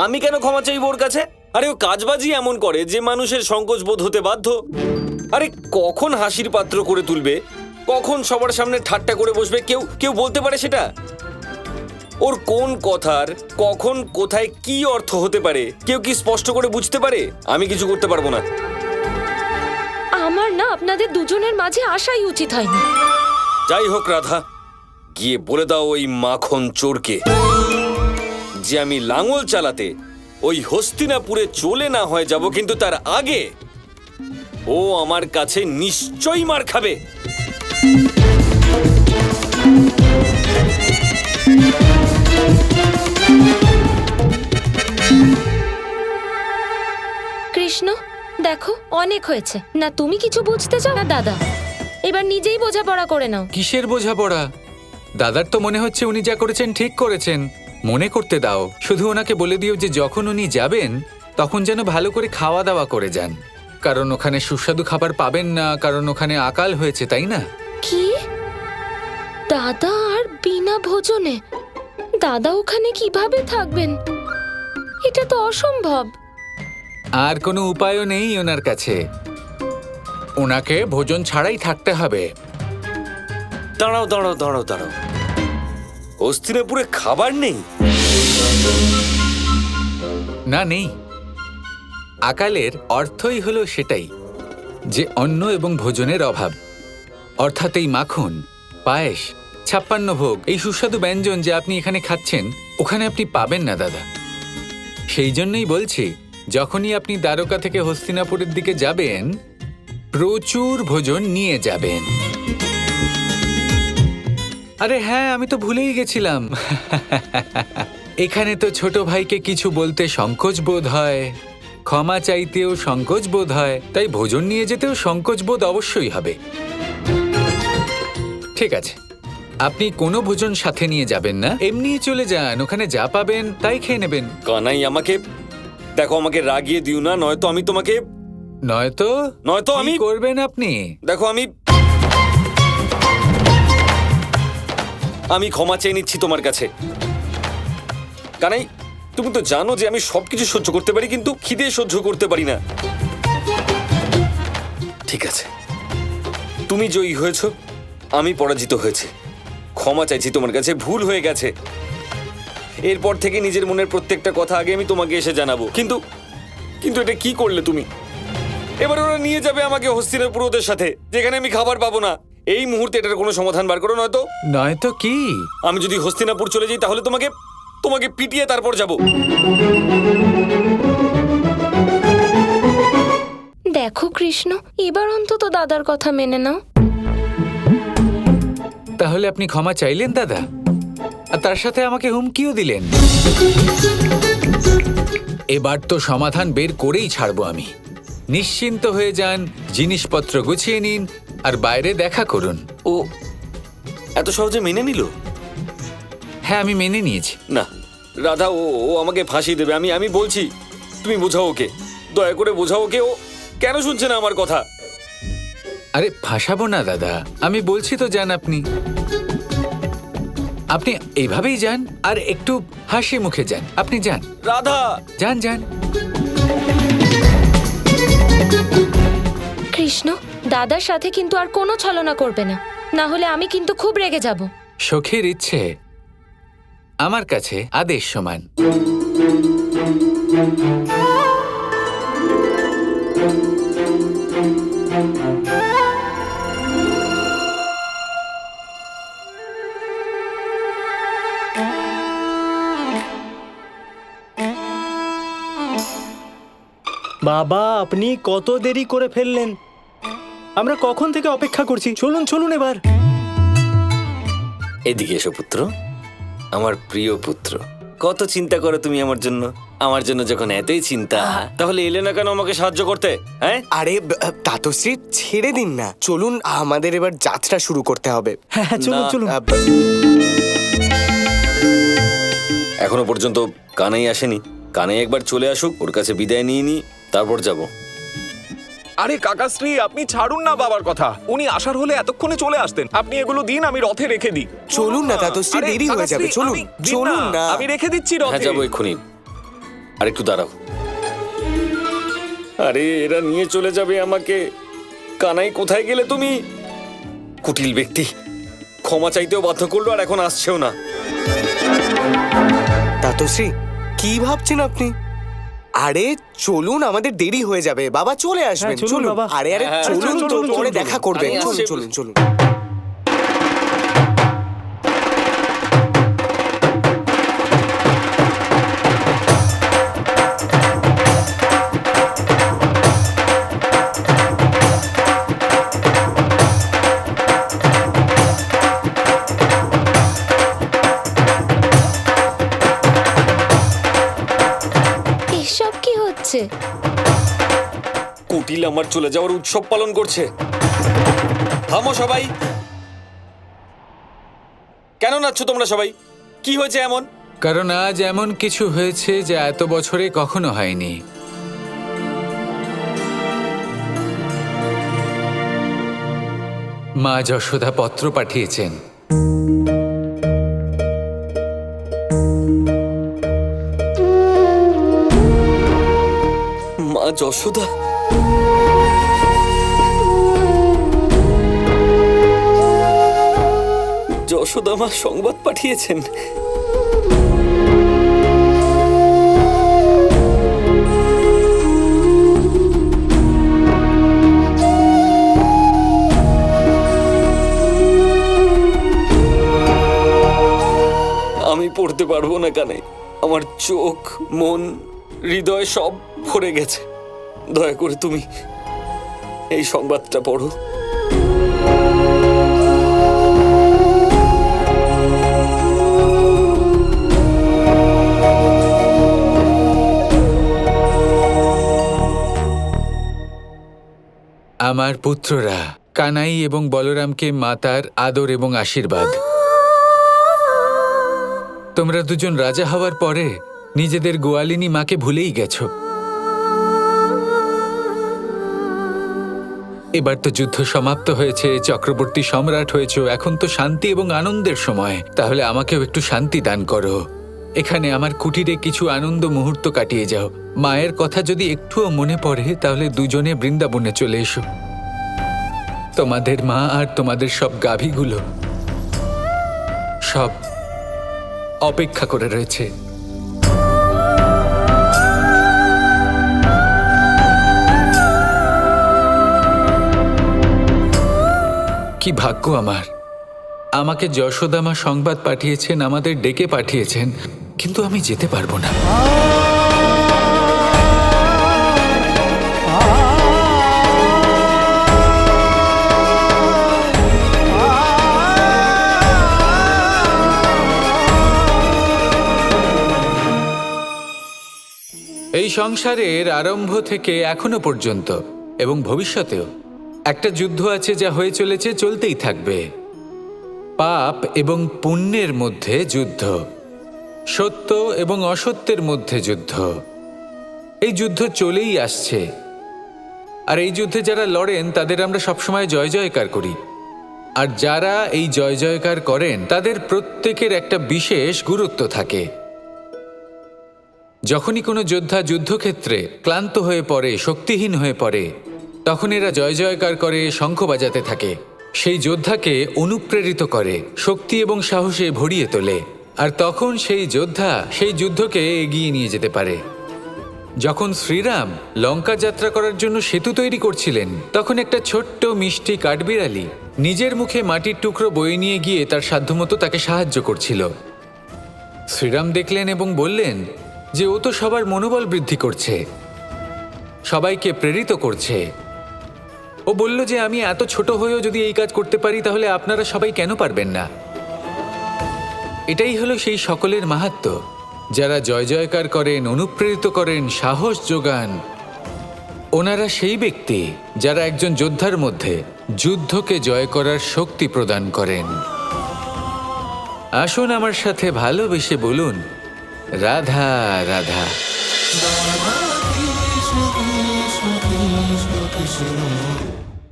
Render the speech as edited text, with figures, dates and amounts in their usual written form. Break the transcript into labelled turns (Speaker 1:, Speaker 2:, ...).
Speaker 1: আমি কেন ক্ষমা চাইব ওর কাছে? আরে ও কাজবাজি এমন করে যে মানুষের সংকোচ বোধ হতে বাধ্য। আরে কখন হাসির পাত্র করে তুলবে, কখন সবার সামনে ঠাট্টা করে বসবে, কেউ কেউ বলতে পারে সেটা? ওর কোন কথার কখন কোথায় কি অর্থ হতে পারে কেউ কি স্পষ্ট করে বুঝতে পারে? আমি কিছু করতে পারবো না।
Speaker 2: আমার না আপনাদের দুজনের মাঝে আসাই উচিত হয়নি।
Speaker 1: যাই হোক রাধা, গিয়ে বলে দাও ওই মাখন চোরকে যে আমি লাঙল চালাতে ওই হস্তিনাপুরে চলে না হয় যাব, কিন্তু তার আগে ও আমার কাছে নিশ্চয়ই মার খাবে।
Speaker 2: কৃষ্ণ দেখো, অনেক হয়েছে না, তুমি কিছু বুঝতে চাও না দাদা, এবার নিজেই বোঝাপড়া করে নাও।
Speaker 3: কিসের বোঝাপড়া? দাদার তো মনে হচ্ছে উনি যা করেছেন ঠিক করেছেন। মনে করতে দাও, শুধু ওনাকে বলে দিও যে যখন উনি যাবেন তখন যেন ভালো করে খাওয়া দাওয়া করে যান, কারণ ওখানে সুস্বাদু খাবার পাবেন না, কারণ ওখানে আকাল হয়েছে, তাই না?
Speaker 2: কি? দাদা আর বিনা ভোজনে? দাদা ওখানে কিভাবে থাকবেন? এটা তো অসম্ভব।
Speaker 3: আর কোনো উপায়ও নেই ওনার কাছে, ওনাকে ভোজন ছাড়াই থাকতে হবে।
Speaker 1: দাঁড়াও দাঁড়াও দাঁড়াও দাঁড়াও, হস্তিনাপুরে খাবার নেই?
Speaker 3: না, নেই। আকালের অর্থই হলো সেটাই, যে অন্ন এবং ভোজনের অভাব। অর্থাৎ এই মাখন, পায়েস, 56 ভোগ, এই সুস্বাদু ব্যঞ্জন যে আপনি এখানে খাচ্ছেন ওখানে আপনি পাবেন না দাদা। সেই জন্যই বলছি, যখনই আপনি দ্বারকা থেকে হস্তিনাপুরের দিকে যাবেন প্রচুর ভোজন নিয়ে যাবেন। আরে হ্যাঁ, আমি তো ভুলেই গেছিলাম। এখানে তো ছোট ভাইকে কিছু বলতে সংকোচ বোধ হয়, ক্ষমা চাইতেও সংকোচ বোধ হয়, তাই ভোজন নিয়ে যেতেও সংকোচ বোধ অবশ্যই হবে। ঠিক আছে, আপনি কোনো ভোজন সাথে নিয়ে যাবেন না, এমনিই চলে যান, ওখানে যা পাবেন তাই খেয়ে নেবেন।
Speaker 1: কানাই আমাকে দেখো, আমাকে রাগিয়ে দিও না, নয়তো আমি তোমাকে
Speaker 3: নয়তো
Speaker 1: আমি
Speaker 3: করবেন আপনি।
Speaker 1: দেখো আমি ক্ষমা চেয়ে নিচ্ছি তোমার কাছে। কানাই, তুমি তো জানো যে আমি সবকিছু সহ্য করতে পারি, কিন্তু খিদে সহ্য করতে পারি না। ঠিক আছে, তুমি জয়ী হয়েছো, আমি পরাজিত হয়েছি। ক্ষমা চাইছি তোমার কাছে, ভুল হয়ে গেছে। এরপর থেকে নিজের মনের প্রত্যেকটা কথা আগে আমি তোমাকে এসে জানাবো। কিন্তু এটা কি করলে তুমি? এবার ওরা নিয়ে যাবে আমাকে হস্তিনাপুর ওদের সাথে, যেখানে আমি খাবার পাবো না। এই মুহূর্তে এটার কোনো সমাধান বার করো,
Speaker 3: নয়তো কি?
Speaker 1: আমি যদি হস্তিনাপুর চলে যাই তাহলে তোমাকে পিটিয়ে তারপর যাব।
Speaker 2: দেখো কৃষ্ণ, এবার অন্তত দাদার কথা মেনে নাও।
Speaker 3: তাহলে আপনি ক্ষমা চাইলেন দাদা, আর তার সাথে আমাকে হুমকিও দিলেন। এবার তো সমাধান বের করেই ছাড়বো আমি। নিশ্চিন্ত হয়ে যান, জিনিসপত্র গুছিয়ে নিন আর বাইরে দেখা করুন।
Speaker 1: ও এত সহজে মেনে নিল?
Speaker 3: হ্যাঁ, আমি মেনে নিয়েছি।
Speaker 1: না রাধা, ও আমাকে ফাঁসি দেবে। আমি বলছি, তুমি বোঝাও ওকে, দয়া করে বোঝাও ওকে। ও কেন শুনছে না আমার কথা?
Speaker 3: আরে ফাঁসাবো না দাদা, আমি বলছি তো যান আপনি। আপনি এইভাবেই যান আর একটু হাসি মুখে যান। আপনি যান
Speaker 1: রাধা,
Speaker 3: যান যান।
Speaker 2: কৃষ্ণ, দাদার সাথে কিন্তু আর কোনো ছলনা করবে না, না হলে আমি কিন্তু খুব রেগে যাব।
Speaker 3: সখীর ইচ্ছে আমার কাছে আদেশ সমান।
Speaker 4: বাবা, আপনি কত দেরি করে ফেললেন। আমরা কখন থেকে অপেক্ষা করছি। চলুন চলুন এবার।
Speaker 1: এদিকে এসো পুত্র, আমার প্রিয় পুত্র। কত চিন্তা করো তুমি আমার জন্য। আমার জন্য যখন এতই চিন্তা, তাহলে এলে না কেন আমাকে সাহায্য করতে? হ্যাঁ,
Speaker 5: আরে তাতশ্রী, ছেড়ে দিন না, চলুন, আমাদের এবার যাত্রা শুরু করতে হবে।
Speaker 4: হ্যাঁ চলুন
Speaker 1: না,
Speaker 4: চলুন।
Speaker 1: এখনো পর্যন্ত কানাই আসেনি। কানাই একবার চলে আসুক, ওর কাছে বিদায় নিয়ে নি, তারপর যাব।
Speaker 6: আরে কাকাশ্রী, আপনি ছাড়ুন না বাবার কথা। উনি আসার হলে এতক্ষণে চলে আসতেন। আপনি এগুলো দিন, আমি রথে রেখে দিই।
Speaker 5: চলুন না তাতশ্রী,
Speaker 6: আরে
Speaker 5: দেরি হয়ে যাবে।
Speaker 6: কাকাশ্রী,
Speaker 5: চলুন
Speaker 6: আমি দিন
Speaker 5: চলুন না।
Speaker 6: আমি রেখে দিচ্ছি
Speaker 1: হ্যাঁ
Speaker 6: রথে।
Speaker 1: যাবো এক্ষুনি। আর একটু দাঁড়াও। আরে এরা নিয়ে চলে যাবে আমাকে। কানাই, কোথায় গেলে তুমি? কুটিল ব্যক্তি, ক্ষমা চাইতেও বাধ্য করলো আর এখন আসছেও না।
Speaker 5: দাতুশ্রী, কি ভাবছেন আপনি? আরে চলুন, আমাদের দেরি হয়ে যাবে। বাবা চলে আসবেন,
Speaker 4: চলুন
Speaker 5: চলুন।
Speaker 4: বাবা।
Speaker 5: আরে আরে
Speaker 1: হ্যাঁ,
Speaker 5: চলুন
Speaker 4: চলুন,
Speaker 5: তো,
Speaker 4: চলুন,
Speaker 5: পরে
Speaker 4: চলুন।
Speaker 5: দেখা করবেন।
Speaker 1: আমি
Speaker 5: চলুন
Speaker 1: আসছি।
Speaker 5: চলুন চলুন।
Speaker 2: এসব কি হচ্ছে?
Speaker 1: কুটিল আমার চলে যাওয়ার উৎসব পালন করছে। থামো সবাই। কেন নাচছো তোমরা সবাই? কি হয়েছে এমন?
Speaker 3: কারণ আজ এমন কিছু হয়েছে যা এত বছরে কখনো হয়নি। মা যশোদা পত্র পাঠিয়েছেন।
Speaker 1: মা যশোদা? যশোদা মা সংবাদ পাঠিয়েছেন? আমি পড়তে পারবো না কানে। আমার চোখ, মন, হৃদয় সব ভরে গেছে। দয়া করে তুমি এই সংবাদটা পড়ো।
Speaker 3: আমার পুত্ররা কানাই এবং বলরামকে মাতার আদর এবং আশীর্বাদ। তোমরা দুজন রাজা হওয়ার পরে নিজেদের গোয়ালিনী মাকে ভুলেই গেছো। এবার তো যুদ্ধ সমাপ্ত হয়েছে, চক্রবর্তী সম্রাট হয়েছো, এখন তো শান্তি এবং আনন্দের সময়। তাহলে আমাকেও একটু শান্তি দান করো। এখানে আমার কুটিরে কিছু আনন্দ মুহূর্ত কাটিয়ে যাও। মায়ের কথা যদি একটুও মনে পড়ে তাহলে দুজনে বৃন্দাবনে চলে এসো। তোমাদের মা আর তোমাদের সব গাভীগুলো সব অপেক্ষা করে রয়েছে। কি ভাগ্য আমার! আমাকে যশোদা মা সংবাদ পাঠিয়েছেন, আমাদের ডেকে পাঠিয়েছেন, কিন্তু আমি যেতে পারবো না। এই সংসারের আরম্ভ থেকে এখনো পর্যন্ত এবং ভবিষ্যতেও একটা যুদ্ধ আছে যা হয়ে চলেছে, চলতেই থাকবে। পাপ এবং পুণ্যের মধ্যে যুদ্ধ, সত্য এবং অসত্যের মধ্যে যুদ্ধ। এই যুদ্ধ চলেই আসছে, আর এই যুদ্ধে যারা লড়েন তাদের আমরা সবসময় জয় জয়কার করি। আর যারা এই জয় জয়কার করেন তাদের প্রত্যেকের একটা বিশেষ গুরুত্ব থাকে। যখনই কোনো যোদ্ধা যুদ্ধক্ষেত্রে ক্লান্ত হয়ে পড়ে, শক্তিহীন হয়ে পড়ে, তখন এরা জয় জয়কার করে, শঙ্খ বাজাতে থাকে। সেই যোদ্ধাকে অনুপ্রেরিত করে, শক্তি এবং সাহসে ভরিয়ে তোলে, আর তখন সেই যোদ্ধা সেই যুদ্ধকে এগিয়ে নিয়ে যেতে পারে। যখন শ্রীরাম লঙ্কা যাত্রা করার জন্য সেতু তৈরি করছিলেন, তখন একটা ছোট্ট মিষ্টি কাঠবিড়ালি নিজের মুখে মাটির টুকরো বয়ে নিয়ে গিয়ে তার সাধ্যমতো তাকে সাহায্য করছিল। শ্রীরাম দেখলেন এবং বললেন যে ও তো সবার মনোবল বৃদ্ধি করছে, সবাইকে প্রেরিত করছে। ও বলল যে আমি এত ছোট হয়েও যদি এই কাজ করতে পারি তাহলে আপনারা সবাই কেন পারবেন না? এটাই হলো সেই সকলের মাহাত্ম্য, যারা জয় জয়কার করেন, অনুপ্রেরিত করেন, সাহস যোগান। ওনারা সেই ব্যক্তি যারা একজন যোদ্ধার মধ্যে যুদ্ধকে জয় করার শক্তি প্রদান করেন। আসুন আমার সাথে ভালোবেসে বলুন, Radha Radha.
Speaker 7: Krishna Krishna Krishna Krishna